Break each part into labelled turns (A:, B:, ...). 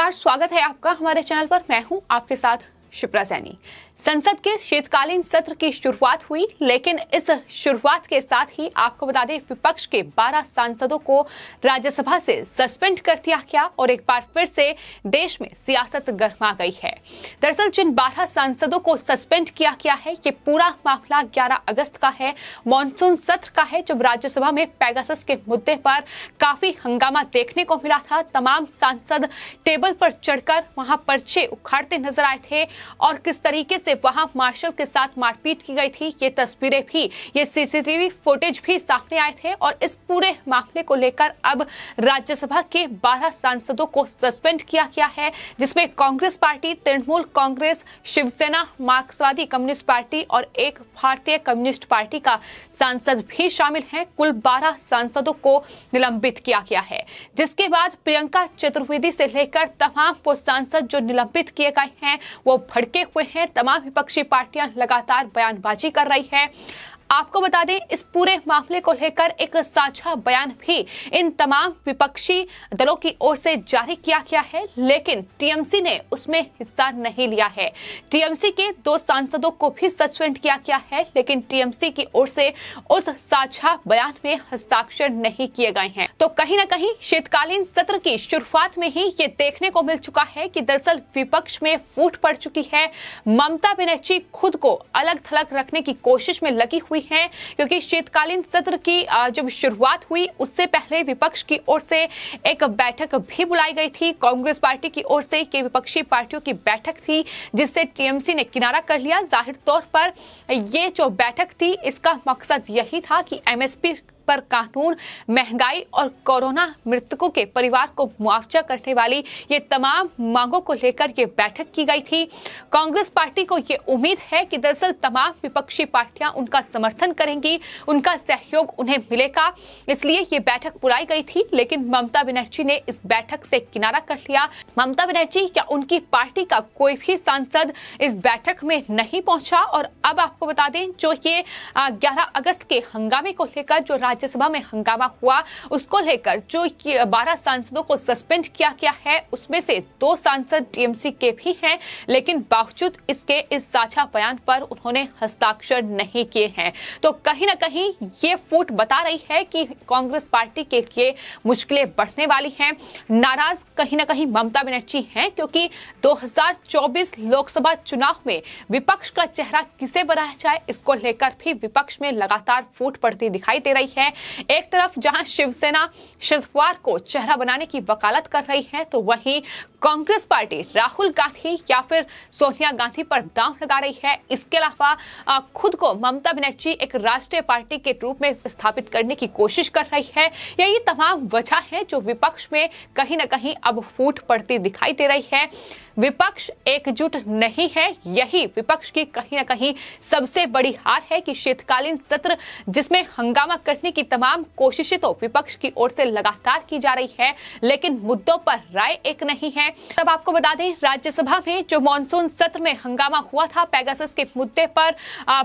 A: नमस्कार, स्वागत है आपका हमारे चैनल पर। मैं हूं आपके साथ शिप्रा सैनी। संसद के शीतकालीन सत्र की शुरुआत हुई, लेकिन इस शुरुआत के साथ ही आपको बता दें विपक्ष के 12 सांसदों को राज्यसभा से सस्पेंड कर दिया गया और एक बार फिर से देश में सियासत गर्मा गई है। दरअसल जिन 12 सांसदों को सस्पेंड किया गया है, ये पूरा मामला 11 अगस्त का है, मॉनसून सत्र का है, जब राज्यसभा में पेगासस के मुद्दे पर काफी हंगामा देखने को मिला था। तमाम सांसद टेबल पर चढ़कर वहां पर्चे उखाड़ते नजर आए थे और किस तरीके से वहां मार्शल के साथ मारपीट की गई थी, ये तस्वीरें भी, ये सीसीटीवी फुटेज भी सामने आए थे। और इस पूरे मामले को लेकर अब राज्यसभा के 12 सांसदों को सस्पेंड किया गया है, जिसमें कांग्रेस पार्टी, तृणमूल कांग्रेस, शिवसेना, मार्क्सवादी कम्युनिस्ट पार्टी और एक भारतीय कम्युनिस्ट पार्टी का सांसद भी शामिल है। कुल 12 सांसदों को निलंबित किया गया है, जिसके बाद प्रियंका चतुर्वेदी से लेकर तमाम वो सांसद जो निलंबित किए गए हैं वो भड़के हुए हैं। तमाम विपक्षी पार्टियां लगातार बयानबाजी कर रही है। आपको बता दें इस पूरे मामले को लेकर एक साझा बयान भी इन तमाम विपक्षी दलों की ओर से जारी किया गया है, लेकिन टीएमसी ने उसमें हिस्सा नहीं लिया है। टीएमसी के 2 सांसदों को भी सस्पेंड किया गया है, लेकिन टीएमसी की ओर से उस साझा बयान में हस्ताक्षर नहीं किए गए हैं। तो कहीं ना कहीं शीतकालीन सत्र की शुरुआत में ही ये देखने को मिल चुका है कि दरअसल विपक्ष में फूट पड़ चुकी है। ममता बनर्जी खुद को अलग थलग रखने की कोशिश में लगी हुई है, क्योंकि शीतकालीन सत्र की जब शुरुआत हुई उससे पहले विपक्ष की ओर से एक बैठक भी बुलाई गई थी। कांग्रेस पार्टी की ओर से कि विपक्षी पार्टियों की बैठक थी, जिससे टीएमसी ने किनारा कर लिया। जाहिर तौर पर ये जो बैठक थी इसका मकसद यही था कि एमएसपी पर कानून, महंगाई और कोरोना मृतकों के परिवार को मुआवजा करने वाली ये तमाम मांगों को लेकर ये बैठक की गई थी। कांग्रेस पार्टी को ये उम्मीद है कि दरअसल तमाम विपक्षी पार्टियां उनका समर्थन करेंगी, उनका सहयोग उन्हें मिलेगा, इसलिए ये बैठक बुलाई गई थी। लेकिन ममता बनर्जी ने इस बैठक से किनारा कर लिया। ममता बनर्जी या उनकी पार्टी का कोई भी सांसद इस बैठक में नहीं पहुंचा। और अब आपको बता दें जो ये 11 अगस्त के हंगामे को लेकर जो राज्यसभा में हंगामा हुआ, उसको लेकर जो 12 सांसदों को सस्पेंड किया गया है, उसमें से 2 सांसद टीएमसी के भी हैं, लेकिन बावजूद इसके इस साझा बयान पर उन्होंने हस्ताक्षर नहीं किए हैं। तो कहीं ना कहीं ये फूट बता रही है कि कांग्रेस पार्टी के लिए मुश्किलें बढ़ने वाली हैं। नाराज कहीं ना कहीं ममता बनर्जी हैं, क्योंकि 2024 लोकसभा चुनाव में विपक्ष का चेहरा किसे बनाया जाए, इसको लेकर भी विपक्ष में लगातार फूट पड़ती दिखाई दे रही है। एक तरफ जहां शिवसेना शरद पवार को चेहरा बनाने की वकालत कर रही है, तो वहीं कांग्रेस पार्टी राहुल गांधी या फिर सोनिया गांधी पर दांव लगा रही है। इसके अलावा खुद को ममता बनर्जी एक राष्ट्रीय पार्टी के रूप में स्थापित करने की कोशिश कर रही है। यही तमाम वजह है जो विपक्ष में कहीं ना कहीं अब फूट पड़ती दिखाई दे रही है। विपक्ष एकजुट नहीं है, यही विपक्ष की कहीं ना कहीं सबसे बड़ी हार है कि शीतकालीन सत्र जिसमें हंगामा करने की तमाम कोशिशें तो विपक्ष की ओर से लगातार की जा रही है, लेकिन मुद्दों पर राय एक नहीं है। तब आपको बता दें राज्यसभा में जो मॉनसून सत्र में हंगामा हुआ था, पेगासस के मुद्दे पर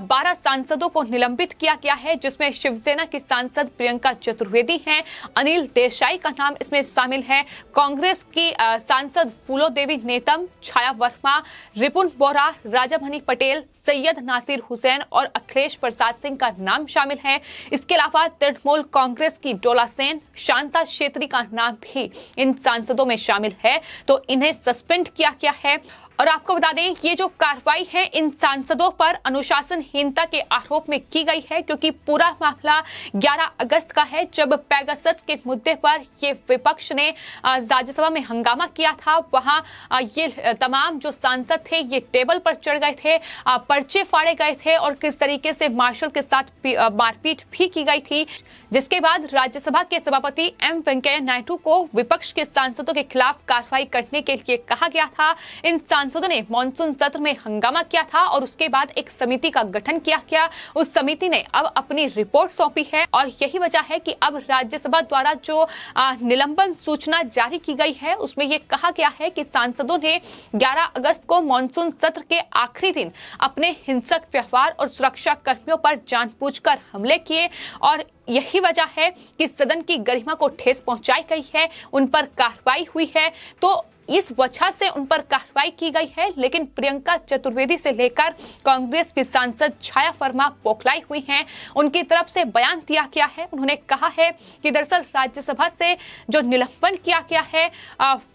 A: 12 सांसदों को निलंबित किया गया है, जिसमें शिवसेना की सांसद प्रियंका चतुर्वेदी हैं, अनिल देसाई का नाम इसमें शामिल है, कांग्रेस की सांसद फूलो देवी नेतम, छाया वर्मा, रिपुन बोरा, राजामणि पटेल, सैयद नासिर हुसैन और अखिलेश प्रसाद सिंह का नाम शामिल है। इसके अलावा तृणमूल कांग्रेस की डोला सेन, शांता छेत्री का नाम भी इन सांसदों में शामिल है, तो इन्हें सस्पेंड किया गया है। और आपको बता दें ये जो कार्रवाई है इन सांसदों पर अनुशासनहीनता के आरोप में की गई है, क्योंकि पूरा मामला 11 अगस्त का है, जब पेगासस के मुद्दे पर ये विपक्ष ने राज्यसभा में हंगामा किया था। वहां ये तमाम जो सांसद थे ये टेबल पर चढ़ गए थे, पर्चे फाड़े गए थे और किस तरीके से मार्शल के साथ मारपीट भी की गई थी, जिसके बाद राज्यसभा के सभापति एम वेंकैया नायडू को विपक्ष के सांसदों के खिलाफ कार्रवाई करने के लिए कहा गया था। इन सांसदों ने मॉनसून सत्र में हंगामा किया था और उसके बाद एक समिति का गठन किया गया। उस समिति ने अब अपनी रिपोर्ट सौंपी है और यही वजह है कि अब राज्यसभा द्वारा जो निलंबन सूचना जारी की गई है उसमें यह कहा गया है कि सांसदों ने 11 अगस्त को मॉनसून सत्र के आखिरी दिन अपने हिंसक व्यवहार और सुरक्षा कर्मियों पर जानबूझकर हमले किए और यही वजह है कि सदन की गरिमा को ठेस पहुंचाई गई है, उन पर कार्रवाई हुई है। तो इस वजह से उन पर कार्रवाई की गई है। लेकिन प्रियंका चतुर्वेदी से लेकर कांग्रेस की सांसद छाया वर्मा बौखलाई हुई हैं। उनकी तरफ से बयान दिया गया है। उन्होंने कहा है कि दरअसल राज्यसभा से जो निलंबन किया गया है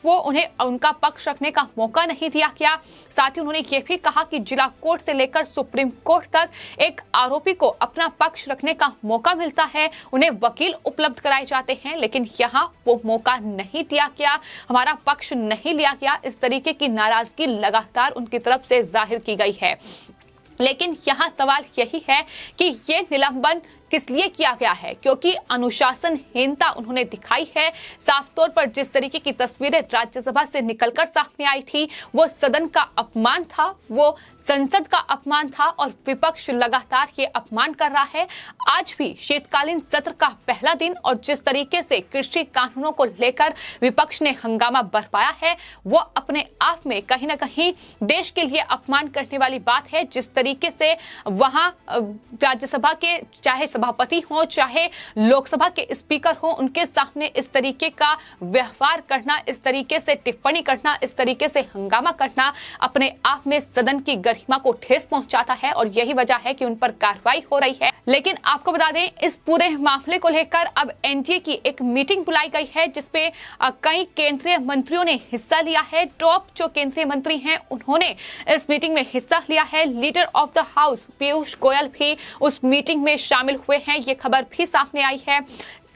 A: वो उन्हें उनका पक्ष रखने का मौका नहीं दिया गया। साथ ही उन्होंने ये भी कहा कि जिला कोर्ट से लेकर सुप्रीम कोर्ट तक एक आरोपी को अपना पक्ष रखने का मौका मिलता है, उन्हें वकील उपलब्ध कराए जाते हैं, लेकिन यहाँ वो मौका नहीं दिया गया, हमारा पक्ष नहीं लिया गया। इस तरीके की नाराजगी लगातार उनकी तरफ से जाहिर की गई है। लेकिन यहाँ सवाल यही है कि ये निलंबन किस लिए किया गया है, क्योंकि अनुशासनहीनता उन्होंने दिखाई है। साफ तौर पर जिस तरीके की तस्वीरें राज्यसभा से निकलकर सामने आई थी वो सदन का अपमान था, वो संसद का अपमान था और विपक्ष लगातार ये अपमान कर रहा है। आज भी शीतकालीन सत्र का पहला दिन और जिस तरीके से कृषि कानूनों को लेकर विपक्ष ने हंगामा बरपाया है वो अपने आप में कहीं ना कहीं देश के लिए अपमान करने वाली बात है। जिस तरीके से वहां राज्यसभा के चाहे सभापति हो चाहे लोकसभा के स्पीकर हो, उनके सामने इस तरीके का व्यवहार करना, इस तरीके से टिप्पणी करना, इस तरीके से हंगामा करना अपने आप में सदन की गरिमा को ठेस पहुंचाता है और यही वजह है कि उन पर कार्रवाई हो रही है। लेकिन आपको बता दें इस पूरे मामले को लेकर अब एनडीए की एक मीटिंग बुलाई गई है जिसपे कई केंद्रीय मंत्रियों ने हिस्सा लिया है। टॉप जो केंद्रीय मंत्री हैं उन्होंने इस मीटिंग में हिस्सा लिया है। Leader of the house Piyush Goyal भी उस मीटिंग में शामिल हुए हैं, ये खबर भी सामने आई है।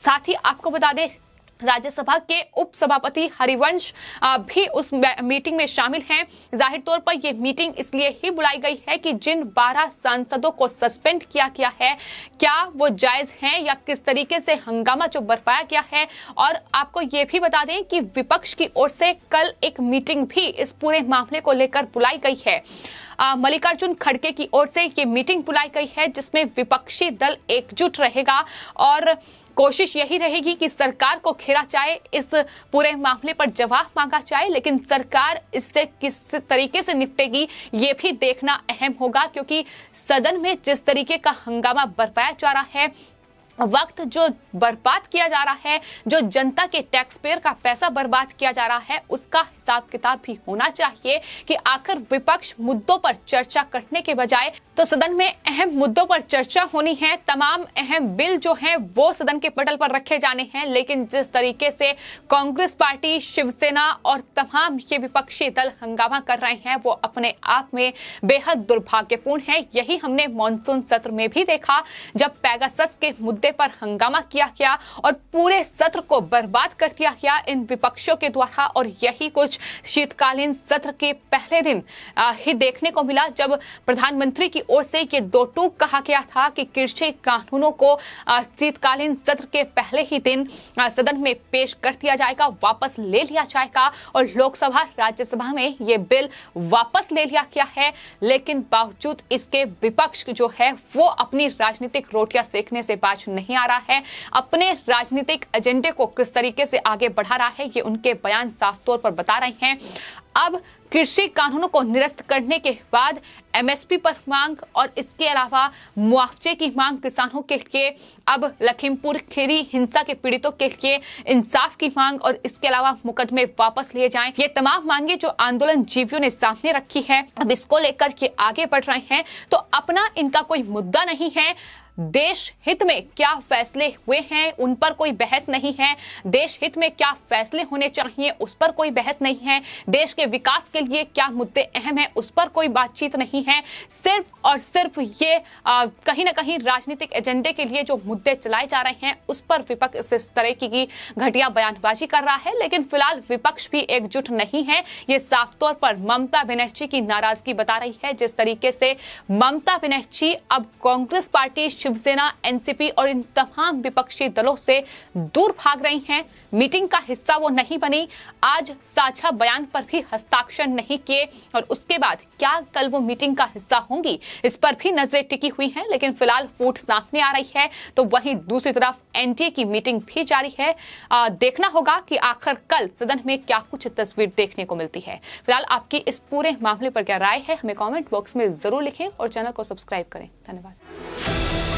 A: साथ ही आपको बता दें राज्यसभा के उपसभापति हरिवंश भी उस मीटिंग में शामिल हैं। जाहिर तौर पर यह मीटिंग इसलिए ही बुलाई गई है कि जिन 12 सांसदों को सस्पेंड किया गया है क्या वो जायज हैं या किस तरीके से हंगामा जो बरपाया गया है। और आपको ये भी बता दें कि विपक्ष की ओर से कल एक मीटिंग भी इस पूरे मामले को लेकर बुलाई गई है। मल्लिकार्जुन खड़गे की ओर से ये मीटिंग बुलाई गई है जिसमें विपक्षी दल एकजुट रहेगा और कोशिश यही रहेगी कि सरकार को घेरा जाए, इस पूरे मामले पर जवाब मांगा जाए। लेकिन सरकार इससे किस तरीके से निपटेगी ये भी देखना अहम होगा, क्योंकि सदन में जिस तरीके का हंगामा बरपाया जा रहा है, वक्त जो बर्बाद किया जा रहा है, जो जनता के टैक्स पेयर का पैसा बर्बाद किया जा रहा है, उसका हिसाब किताब भी होना चाहिए कि आखिर विपक्ष मुद्दों पर चर्चा करने के बजाय तो सदन में अहम मुद्दों पर चर्चा होनी है। तमाम अहम बिल जो हैं वो सदन के पटल पर रखे जाने हैं। लेकिन जिस तरीके से कांग्रेस पार्टी, शिवसेना और तमाम ये विपक्षी दल हंगामा कर रहे हैं वो अपने आप में बेहद दुर्भाग्यपूर्ण है। यही हमने मॉनसून सत्र में भी देखा जब पेगासस के मुद्दे पर हंगामा किया गया और पूरे सत्र को बर्बाद कर दिया गया इन विपक्षों के द्वारा। और यही कुछ शीतकालीन सत्र के पहले दिन ही देखने को मिला जब प्रधानमंत्री की ओर से ये दो टूक कहा गया था कि कृषि कानूनों को शीतकालीन सत्र के पहले ही दिन सदन में पेश कर दिया जाएगा, वापस ले लिया जाएगा और लोकसभा राज्यसभा में ये बिल वापस ले लिया गया है। लेकिन बावजूद इसके विपक्ष जो है वो अपनी राजनीतिक रोटियां सेकने से बाज नहीं आ रहा है। अपने राजनीतिक एजेंडे को किस तरीके से आगे बढ़ा रहा है ये उनके बयान साफ तौर पर बता रहे हैं। अब कृषि कानूनों को निरस्त करने के बाद एमएसपी पर मांग और इसके अलावा मुआवजे की मांग किसानों के लिए, अब लखीमपुर खीरी हिंसा के पीड़ितों के लिए इंसाफ की मांग और इसके अलावा मुकदमे वापस लिए जाएं, ये तमाम मांगे जो आंदोलन जीवियों ने सामने रखी है अब इसको लेकर के आगे बढ़ रहे हैं। तो अपना इनका कोई मुद्दा नहीं है, देश हित में क्या फैसले हुए हैं उन पर कोई बहस नहीं है, देश हित में क्या फैसले होने चाहिए उस पर कोई बहस नहीं है, देश के विकास के लिए क्या मुद्दे अहम हैं उस पर कोई बातचीत नहीं है। सिर्फ और सिर्फ ये कहीं ना कहीं राजनीतिक एजेंडे के लिए जो मुद्दे चलाए जा रहे हैं उस पर विपक्ष इस तरह की घटिया बयानबाजी कर रहा है। लेकिन फिलहाल विपक्ष भी एकजुट नहीं है, ये साफ तौर पर ममता बनर्जी की नाराजगी बता रही है। जिस तरीके से ममता बनर्जी अब कांग्रेस पार्टी, शिवसेना, एनसीपी और इन तमाम विपक्षी दलों से दूर भाग रही हैं, मीटिंग का हिस्सा वो नहीं बनी, आज साझा बयान पर भी हस्ताक्षर नहीं किए और उसके बाद क्या कल वो मीटिंग का हिस्सा होंगी इस पर भी नजरें टिकी हुई हैं। लेकिन फिलहाल फूट सामने आ रही है तो वहीं दूसरी तरफ एनडीए की मीटिंग भी जारी है। देखना होगा कि आखिर कल सदन में क्या कुछ तस्वीर देखने को मिलती है। फिलहाल आपकी इस पूरे मामले पर क्या राय है हमें कमेंट बॉक्स में जरूर लिखें और चैनल को सब्सक्राइब करें। धन्यवाद।